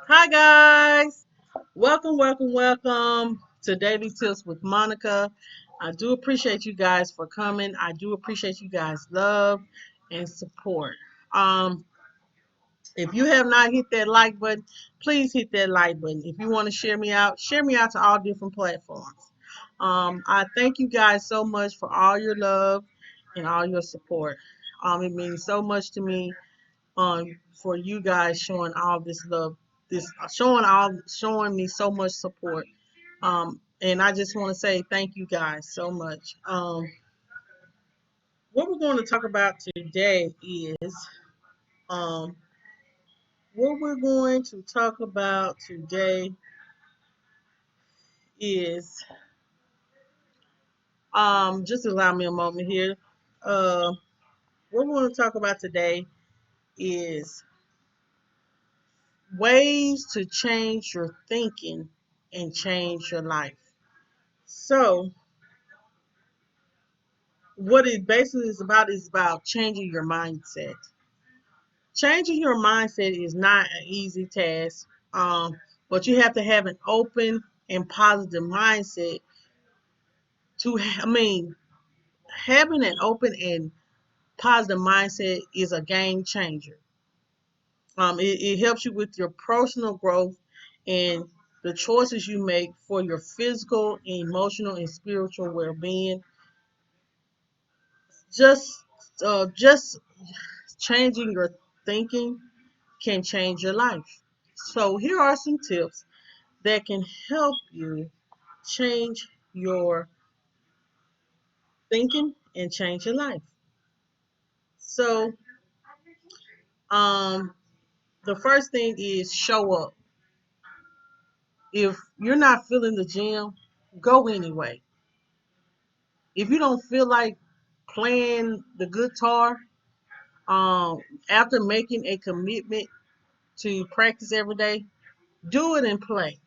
Hi guys, welcome to Daily Tips with Monica. I do appreciate you guys for coming. I do appreciate you guys' love and support. Um, if you have not hit that like button, please hit that like button. If you want to share me out to all different platforms. I thank you guys so much for all your love and all your support. It means so much to me for you guys showing all this love, this showing me so much support. And I just want to say thank you guys so much. What we're going to talk about today is um, what we're going to talk about today is just allow me a moment here. Uh, what we're going to talk about today is ways to change your thinking and change your life. So, what it basically is about changing your mindset. Changing your mindset is not an easy task, but you have to have an open and positive mindset having an open and positive mindset is a game changer. It helps you with your personal growth and the choices you make for your physical, emotional, and spiritual well-being. Just, just changing your thinking can change your life. So here are some tips that can help you change your thinking and change your life. So um, the first thing is show up. If you're not feeling the gym, go anyway. If you don't feel like playing the guitar, um, after making a commitment to practice every day, do it and play.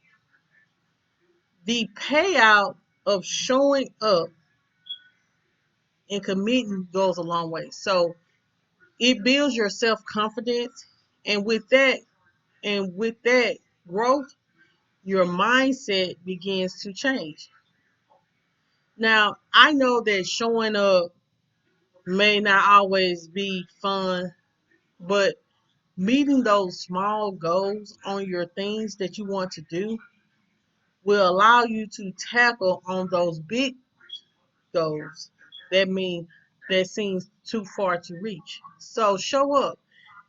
The payout of showing up and committing goes a long way. So it builds your self confidence, and with that growth, your mindset begins to change. Now, I know that showing up may not always be fun, but meeting those small goals on your things that you want to do will allow you to tackle on those big goals that mean that seems too far to reach. So show up.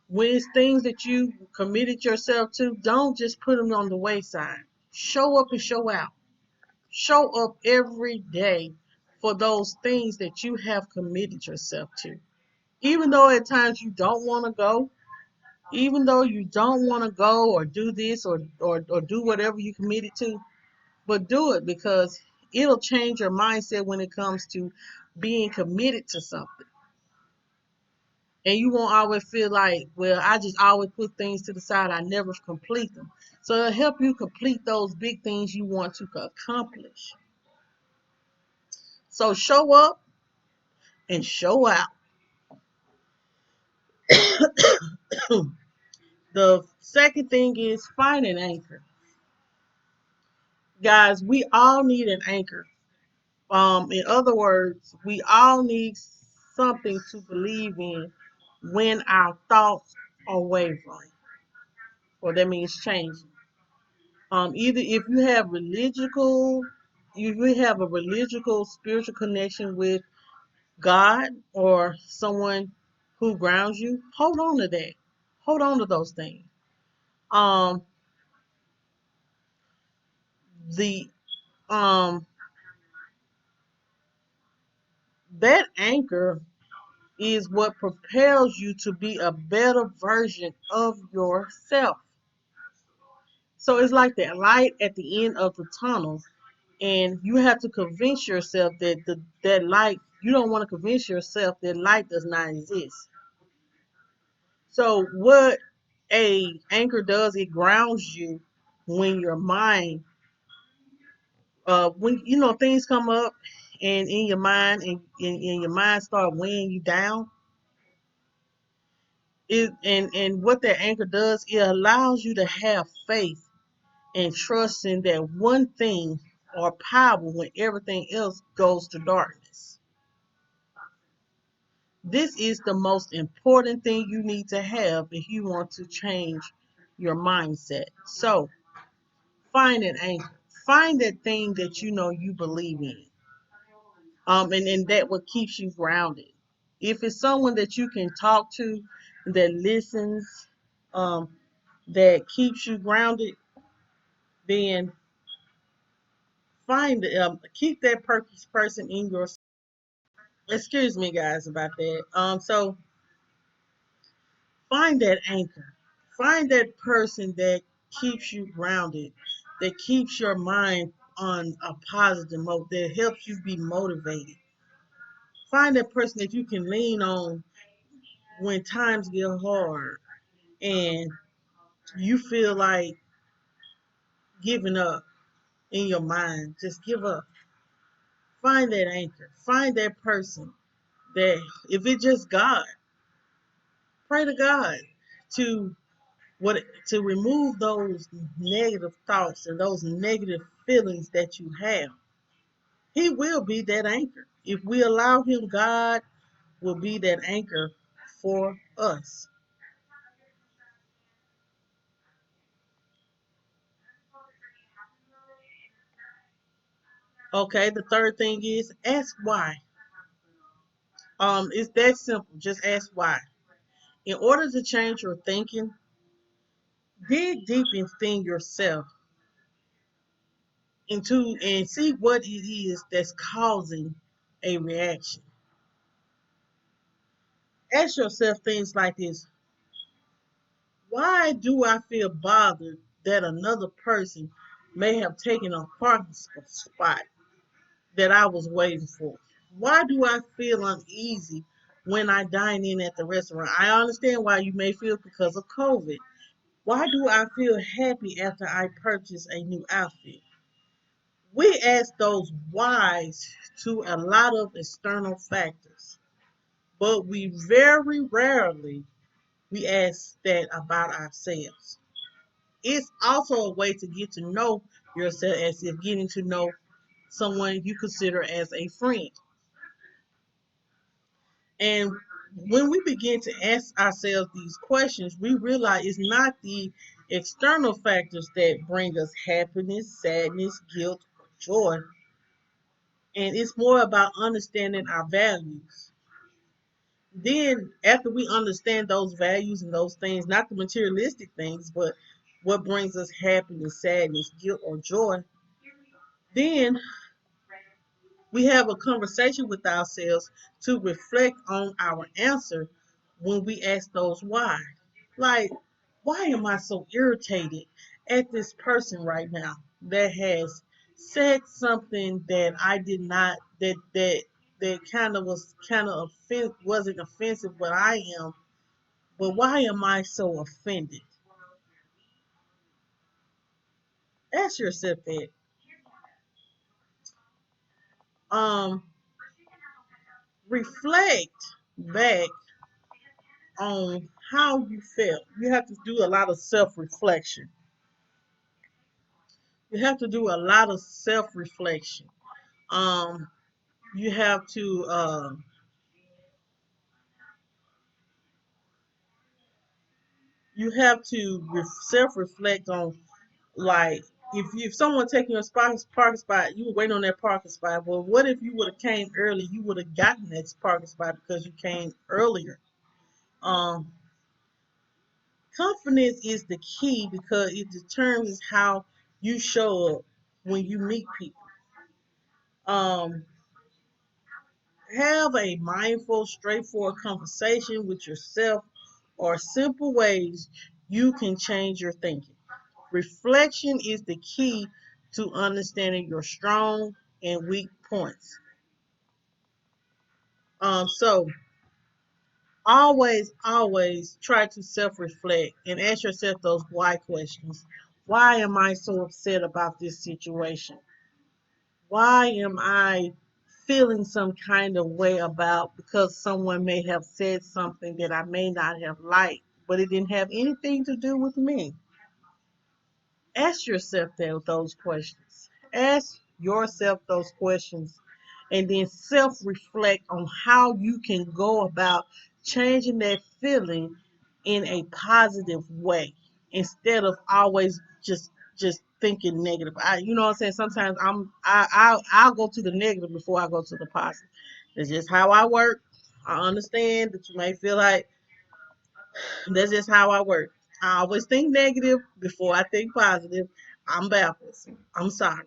When it's things that you committed yourself to, don't just put them on the wayside. Show up and show out. Show up every day for those things that you have committed yourself to. Even though at times you don't want to go, even though you don't want to go or do this or do whatever you committed to, but do it because it'll change your mindset when it comes to being committed to something. And you won't always feel like, well, I just always put things to the side. I never complete them. So it'll help you complete those big things you want to accomplish. So show up and show out. The second thing is find an anchor. Guys, we all need an anchor. In other words, we all need something to believe in when our thoughts are wavering, or that means changing. Either if you have a religious spiritual connection with God or someone who grounds you, hold on to that. Hold on to those things. Um, the um that anchor is what propels you to be a better version of yourself. So it's like that light at the end of the tunnel, and you have to convince yourself that that light. You don't want to convince yourself that light does not exist. So what a anchor does, it grounds you when your mind, when things come up, and in your mind and your mind start weighing you down. And what that anchor does, it allows you to have faith and trust in that one thing or power when everything else goes to darkness. This is the most important thing you need to have if you want to change your mindset. So find an anchor. Find that thing that you know you believe in. And that what keeps you grounded. If it's someone that you can talk to, that listens, um, that keeps you grounded, then keep that person in your. Excuse me, guys, about that. So find that anchor. Find that person that keeps you grounded, that keeps your mind on a positive mode, that helps you be motivated. Find that person that you can lean on when times get hard and you feel like giving up in your mind. Just give up. Find that anchor. Find that person that, if it's just God, pray to God to what to remove those negative thoughts and those negative feelings that you have. He will be that anchor. If we allow him, God will be that anchor for us. Okay, the third thing is ask why. It's that simple. Just ask why. In order to change your thinking, dig deep within yourself into and see what it is that's causing a reaction. Ask yourself things like this: why do I feel bothered that another person may have taken a parking spot that I was waiting for? Why do I feel uneasy when I dine in at the restaurant? I understand why you may feel because of COVID. Why do I feel happy after I purchase a new outfit? We ask those whys to a lot of external factors, but we very rarely we ask that about ourselves. It's also a way to get to know yourself as if getting to know someone you consider as a friend. And when we begin to ask ourselves these questions, we realize it's not the external factors that bring us happiness, sadness, guilt, or joy. And it's more about understanding our values. Then, after we understand those values and those things, not the materialistic things, but what brings us happiness, sadness, guilt, or joy, then we have a conversation with ourselves to reflect on our answer when we ask those why. Like, why am I so irritated at this person right now that has said something that I did not that kind of wasn't offensive, but I am. But why am I so offended? Ask yourself that. Um, reflect back on how you felt. You have to do a lot of self-reflection. You have to do a lot of self-reflection. Um, you have to self-reflect on, like, if someone taking your parking spot, you were waiting on that parking spot. Well, what if you would have came early? You would have gotten that parking spot because you came earlier. Um, Confidence is the key because it determines how you show up when you meet people. Um, have a mindful, straightforward conversation with yourself or simple ways you can change your thinking. Reflection is the key to understanding your strong and weak points. So always try to self-reflect and ask yourself those why questions. Why am I so upset about this situation? Why am I feeling some kind of way about because someone may have said something that I may not have liked, but it didn't have anything to do with me. Ask yourself those questions. Ask yourself those questions and then self reflect on how you can go about changing that feeling in a positive way instead of always just thinking negative. You know what I'm saying? Sometimes I'll go to the negative before I go to the positive. It's just how I work. I understand that you may feel like that's just how I work. I always think negative before I think positive. I'm backwards. I'm sorry.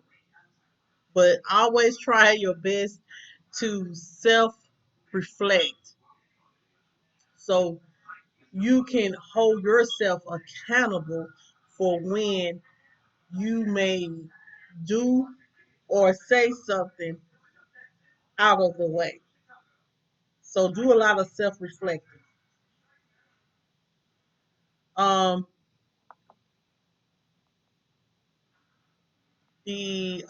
But always try your best to self reflect so you can hold yourself accountable for when you may do or say something out of the way. So do a lot of self reflecting. Um, the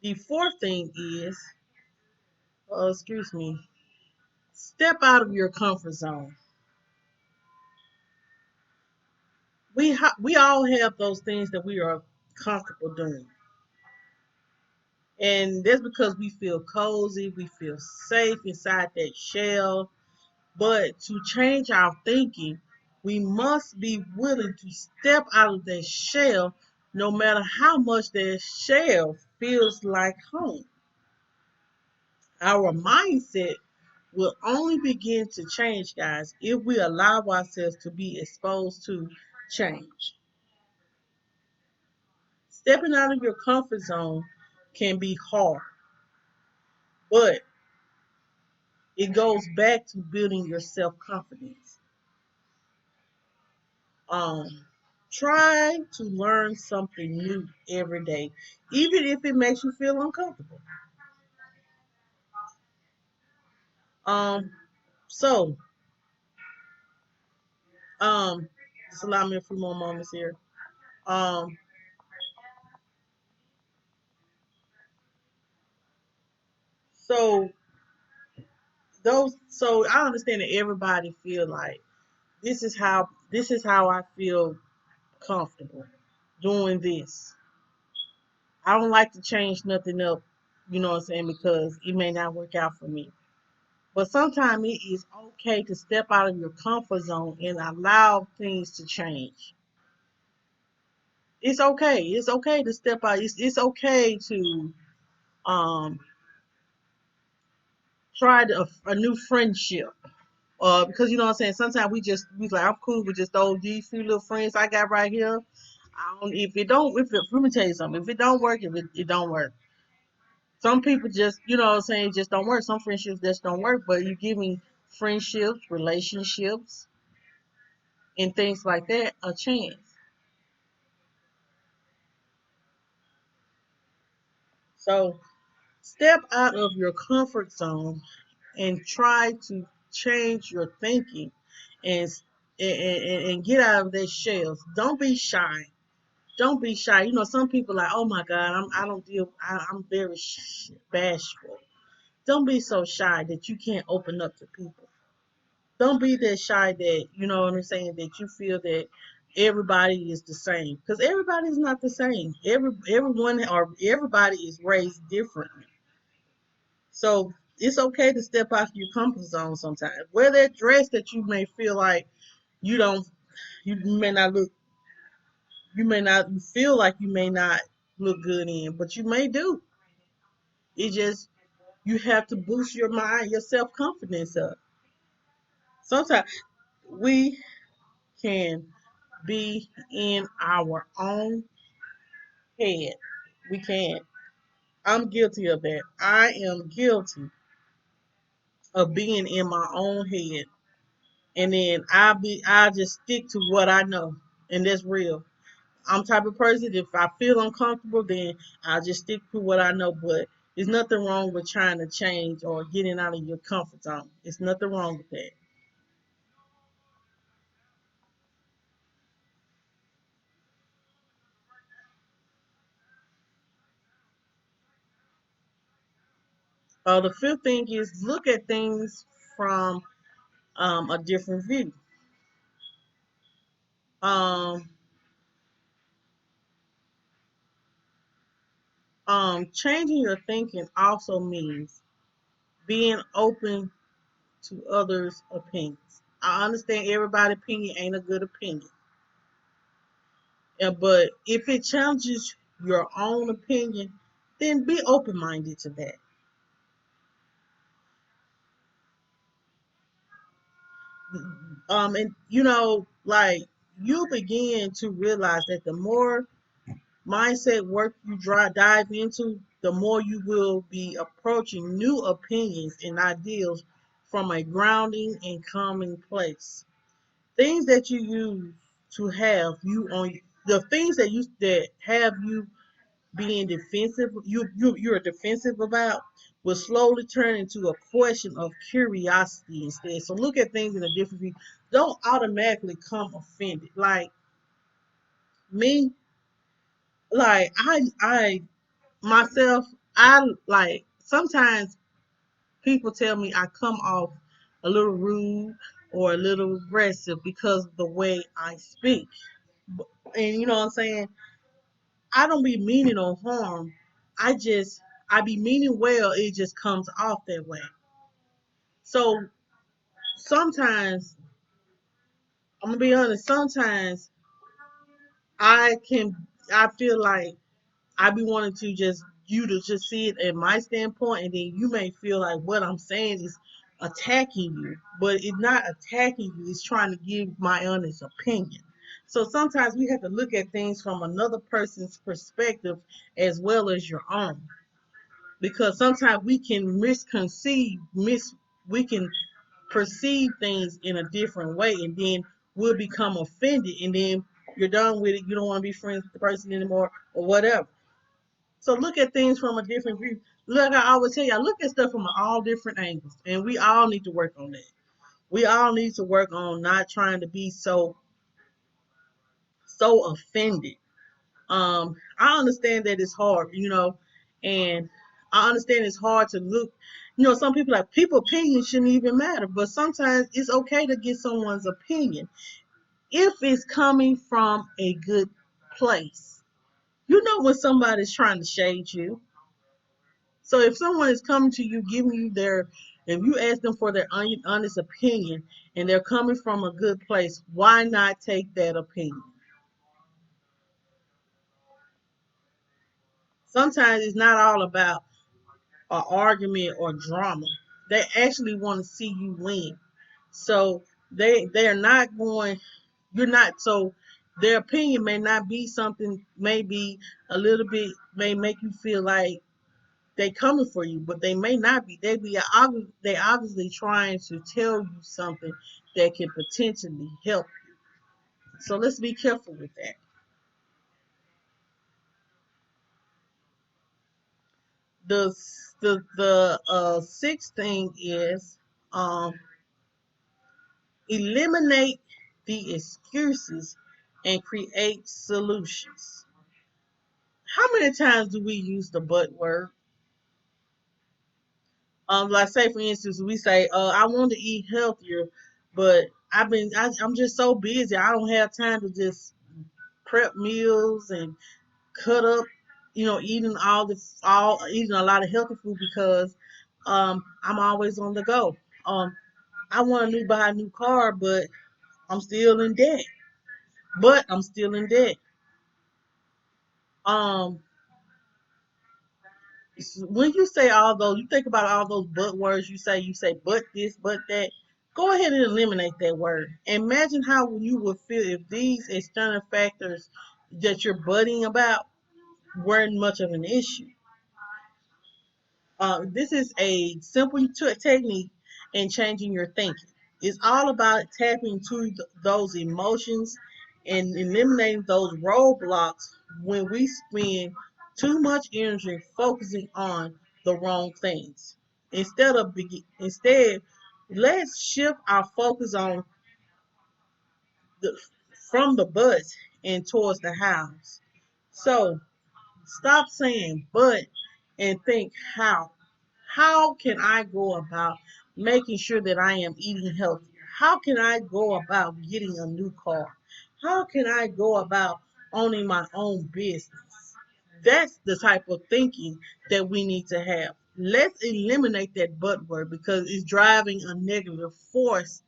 the fourth thing is, excuse me, step out of your comfort zone. We all have those things that we are comfortable doing, and that's because we feel cozy, we feel safe inside that shell. But to change our thinking, we must be willing to step out of that shell, no matter how much that shell feels like home. Our mindset will only begin to change, guys, if we allow ourselves to be exposed to change. Stepping out of your comfort zone can be hard, but it goes back to building your self confidence. Um, Try to learn something new every day, even if it makes you feel uncomfortable. Um, so, um, just allow me a few more moments here. Um, so so I understand that everybody feel like this is how I feel comfortable doing this. I don't like to change nothing up, you know what I'm saying, because it may not work out for me. But sometimes it is okay to step out of your comfort zone and allow things to change. It's okay. It's okay to step out. It's okay to um try a new friendship. Because you know what I'm saying. Sometimes we like I'm cool with just these few little friends I got right here. I don't if it don't if it, let me tell you something. If it don't work, if it don't work. Some people just you know what I'm saying just don't work. Some friendships just don't work. But you give me friendships, relationships, and things like that a chance. So step out of your comfort zone and try to change your thinking and and get out of their shells. Don't be shy. Don't be shy. You know, some people are like, oh my God, I don't deal. I'm very bashful. Don't be so shy that you can't open up to people. Don't be that shy that you know what I'm saying. That you feel that everybody is the same because everybody is not the same. Everyone or everybody is raised differently. So it's okay to step out of your comfort zone sometimes. Wear that dress that you may feel like you don't, you may not look, you may not you feel like you may not look good in, but you may do. It just you have to boost your mind, your self confidence up. Sometimes we can be in our own head. We can. I'm guilty of that. I am guilty of being in my own head and then I just stick to what I know, and that's real. I'm type of person if I feel uncomfortable, then I just stick to what I know. But there's nothing wrong with trying to change or getting out of your comfort zone. There's nothing wrong with that. The fifth thing is look at things from a different view. Um, Changing your thinking also means being open to others' opinions. I understand everybody's opinion ain't a good opinion, but if it challenges your own opinion, then be open minded to that. And like you begin to realize that the more mindset work you dive into, the more you will be approaching new opinions and ideals from a grounding and calming place. Things that you use to have you on the things that have you being defensive, you're defensive about, will slowly turn into a question of curiosity instead. So look at things in a different view. Don't automatically come offended. Like me, like I myself, I like sometimes people tell me I come off a little rude or a little aggressive because of the way I speak. And you know what I'm saying? I don't be meaning no harm. I be meaning well, it just comes off that way. So sometimes, I'm gonna be honest, sometimes I feel like I be wanting to just you to just see it at my standpoint, and then you may feel like what I'm saying is attacking you, but it's not attacking you. It's trying to give my honest opinion. So sometimes we have to look at things from another person's perspective as well as your own, because sometimes we can we can perceive things in a different way, and then we'll become offended, and then you're done with it. You don't want to be friends with the person anymore, or whatever. So look at things from a different view. Look, I always tell you, I look at stuff from all different angles, and we all need to work on that. We all need to work on not trying to be so offended. I understand that it's hard, and I understand it's hard to look. Some people like people opinion shouldn't even matter, but sometimes it's okay to get someone's opinion if it's coming from a good place. You know when somebody's trying to shade you. So if someone is coming to you, giving you if you ask them for their honest opinion and they're coming from a good place, why not take that opinion? Sometimes it's not all about an argument or drama. They actually want to see you win. So they're not going. You're not so. Their opinion may not be something. Maybe a little bit may make you feel like they coming for you, but they may not be. They obviously trying to tell you something that can potentially help. So let's be careful with that. The sixth thing is um, eliminate the excuses and create solutions. How many times do we use the but word? Like say for instance, we say, I want to eat healthier, but I'm just so busy. I don't have time to just prep meals and cut up, eating all eating a lot of healthy food because I'm always on the go. Um, I want to buy a new car, but I'm still in debt. But I'm still in debt. Um, when you say all those, you think about all those but words you say but this, but that. Go ahead and eliminate that word. Imagine how you would feel if these external factors that you're budding about weren't much of an issue. This is a simple technique in changing your thinking. It's all about tapping into those emotions and eliminating those roadblocks when we spend too much energy focusing on the wrong things. Instead, let's shift our focus on the from the buts and towards the hows. So stop saying but and think how. How can I go about making sure that I am eating healthy? How can I go about getting a new car? How can I go about owning my own business? That's the type of thinking that we need to have. Let's eliminate that but word because it's driving a negative force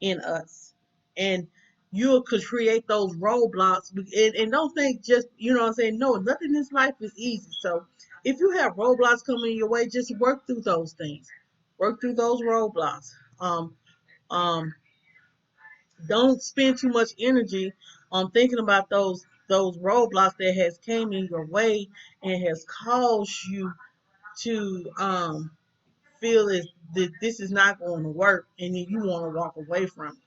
in us. And you could create those roadblocks and don't think just, you know what I'm saying? No, nothing in this life is easy. So if you have roadblocks coming your way, just work through those things. Work through those roadblocks. Um, um, don't spend too much energy on thinking about those roadblocks that has came in your way and has caused you to feel as that this is not going to work and then you want to walk away from it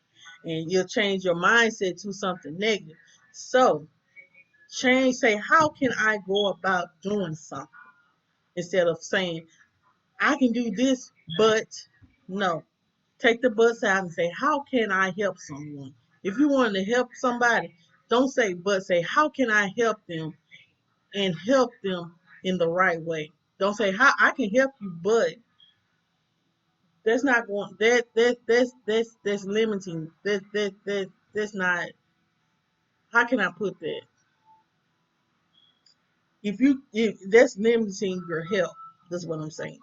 and you'll change your mindset to something negative. So say how can I go about doing something instead of saying I can do this but no. Take the bus out and say how can I help someone. If you want to help somebody, don't say but, say how can I help them and help them in the right way. Don't say how I can help you but that's not going that's limiting. That's not, how can I put that? If that's limiting your health, that's what I'm saying.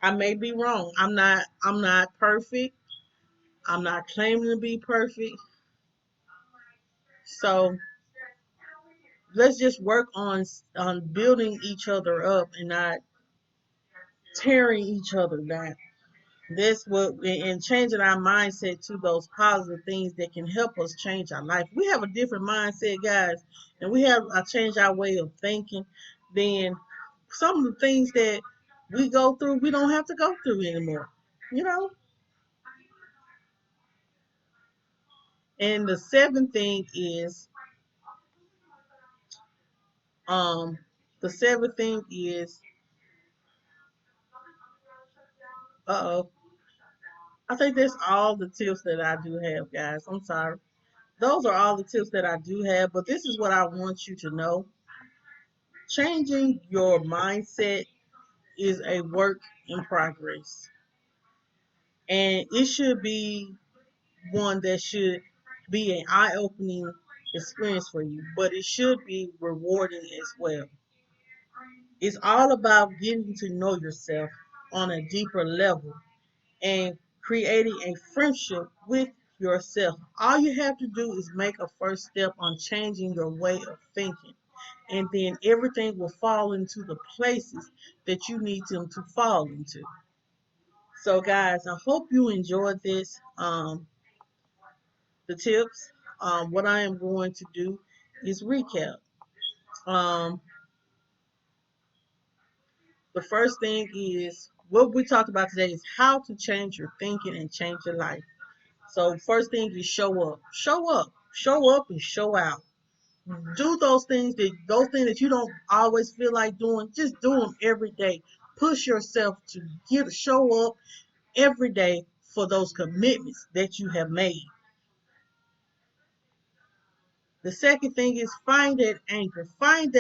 I may be wrong. I'm not perfect. I'm not claiming to be perfect. So let's just work on building each other up and not tearing each other down. That's what, and changing our mindset to those positive things that can help us change our life. We have a different mindset, guys, and we have change our way of thinking. Then some of the things that we go through, we don't have to go through anymore. You know. And the seventh thing is, um, the seventh thing is, uh oh, I think that's all the tips that I do have, guys. I'm sorry. Those are all the tips that I do have, but this is what I want you to know. Changing your mindset is a work in progress. And it should be one that should be an eye opening experience for you, but it should be rewarding as well. It's all about getting to know yourself on a deeper level and creating a friendship with yourself. All you have to do is make a first step on changing your way of thinking. And then everything will fall into the places that you need them to fall into. So, guys, I hope you enjoyed this. The tips. What I am going to do is recap. Um, the first thing is what we talked about today is how to change your thinking and change your life. So, first thing is show up, show up, show up, and show out. Do those things that you don't always feel like doing. Just do them every day. Push yourself to show up every day for those commitments that you have made. The second thing is find that anchor. Find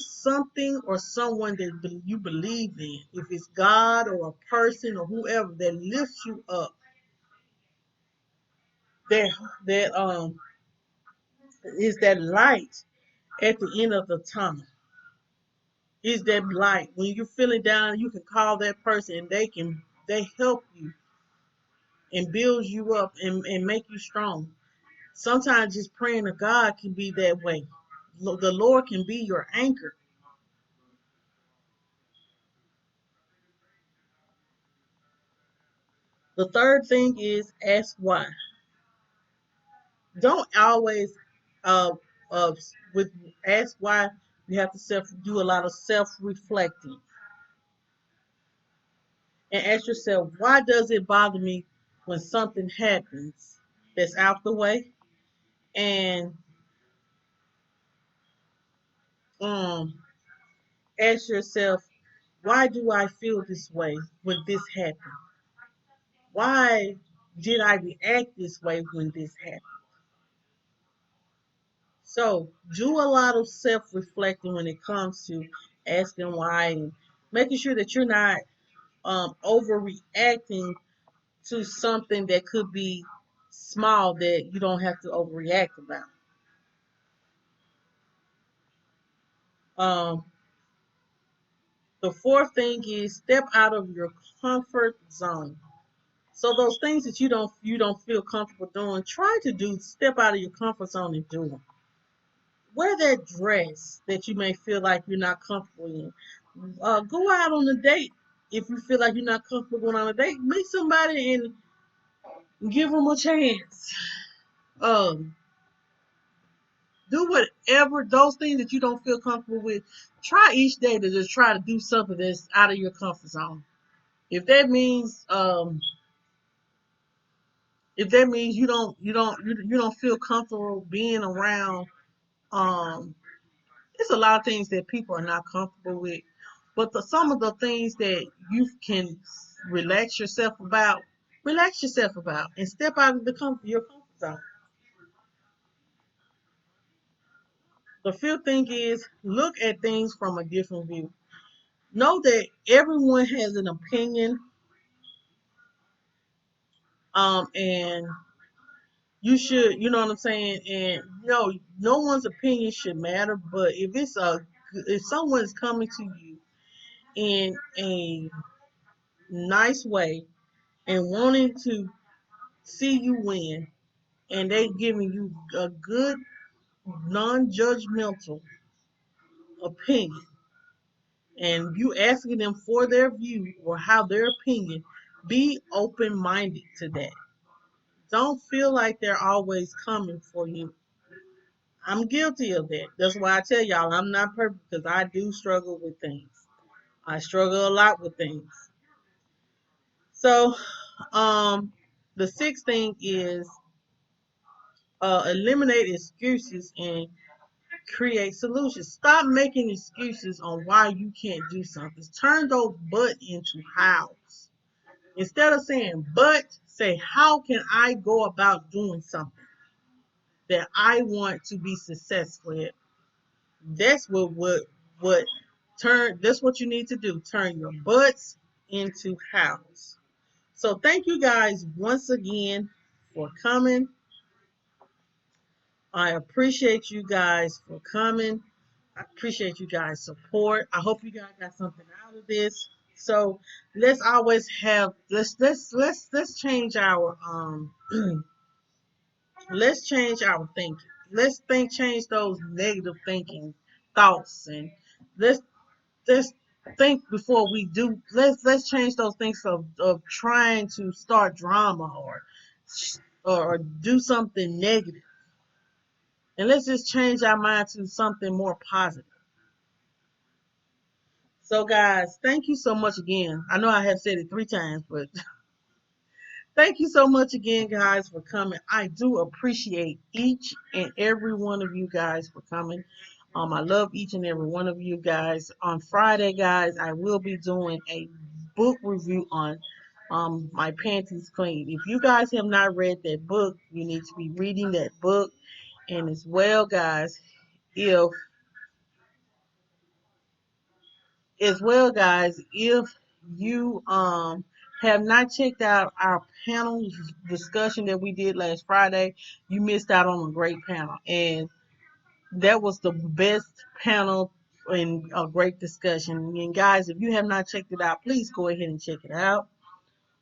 something or someone that you believe in. If it's God or a person or whoever that lifts you up. That that is that light at the end of the tunnel. Is that light. When you're feeling down, you can call that person and they help you and build you up and make you strong. Sometimes just praying to God can be that way. The Lord can be your anchor. The third thing is ask why. Don't always uh uh with ask why. You have to do a lot of self reflecting and ask yourself, why does it bother me when something happens that's out the way? And um ask yourself, why do I feel this way when this happened? Why did I react this way when this happened? So do a lot of self reflecting when it comes to asking why making sure that you're not overreacting to something that could be small that you don't have to overreact about. Um, the fourth thing is step out of your comfort zone. So those things that you don't feel comfortable doing, try to do step out of your comfort zone and do them. Wear that dress that you may feel like you're not comfortable in. Go out on a date if you feel like you're not comfortable going on a date. Meet somebody and give them a chance. Um, do whatever those things that you don't feel comfortable with. Try each day to just try to do something that's out of your comfort zone. If that means you don't feel comfortable being around there's a lot of things that people are not comfortable with, but some of the things that you can relax yourself about and step out of your comfort zone. The fifth thing is look at things from a different view. Know that everyone has an opinion, and you know what I'm saying, and no one's opinion should matter. But if someone's coming to you in a nice way and wanting to see you win, and they giving you a good non-judgmental opinion, and you asking them for their view or how their opinion, be open-minded to that. Don't feel like they're always coming for you. I'm guilty of that. That's why I tell y'all I'm not perfect, because I do struggle with things. I struggle a lot with things. So, the sixth thing is eliminate excuses and create solutions. Stop making excuses on why you can't do something. Turn those but into hows. Instead of saying but, say how can I go about doing something that I want to be successful at. That's what turn. That's what you need to do. Turn your buts into hows. So thank you guys once again for coming. I appreciate you guys for coming. I appreciate you guys' support. I hope you guys got something out of this. So let's change our let's change our thinking. Change those negative thinking thoughts, and let's let's think before we do. Let's change those things of trying to start drama or do something negative, and let's just change our mind to something more positive. So, guys, thank you so much again. I know I have said it 3 times, but thank you so much again, guys, for coming. I do appreciate each and every one of you guys for coming. I love each and every one of you guys. On Friday, guys, I will be doing a book review on my Panties Cleaned. If you guys have not read that book, you need to be reading that book. And as well, guys, if if you have not checked out our panel discussion that we did last Friday, you missed out on a great panel, and that was the best panel and a great discussion. And guys, if you have not checked it out, please go ahead and check it out.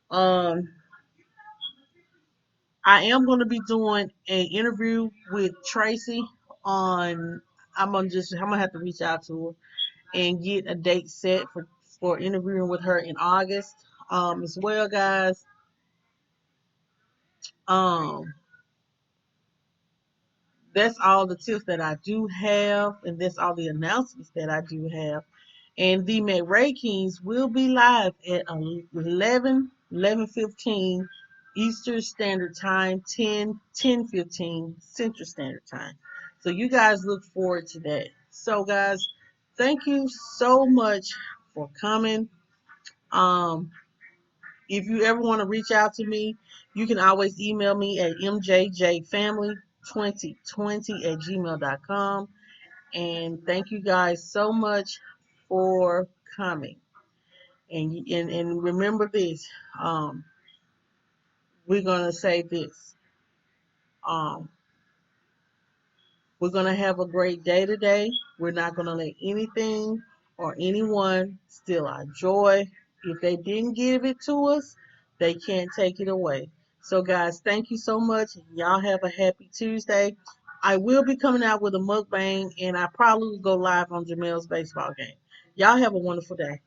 um I am going to be doing an interview with Tracy on. I'm gonna have to reach out to her and get a date set for interviewing with her in August. As well, guys. Um, that's all the tips that I do have, and that's all the announcements that I do have. And the McRae Kingz will be live at 11:15 Eastern Standard Time, 10:15 Central Standard Time. So you guys look forward to that. So, guys, thank you so much for coming. Um, If you ever want to reach out to me, you can always email me at mjjfamily2020@gmail.com. And thank you guys so much for coming. And remember this. Um, we're gonna say this. Um, we're gonna have a great day today. We're not gonna let anything or anyone steal our joy. If they didn't give it to us, they can't take it away. So, guys, thank you so much. Y'all have a happy Tuesday. I will be coming out with a mukbang, and I probably will go live on Jamel's baseball game. Y'all have a wonderful day.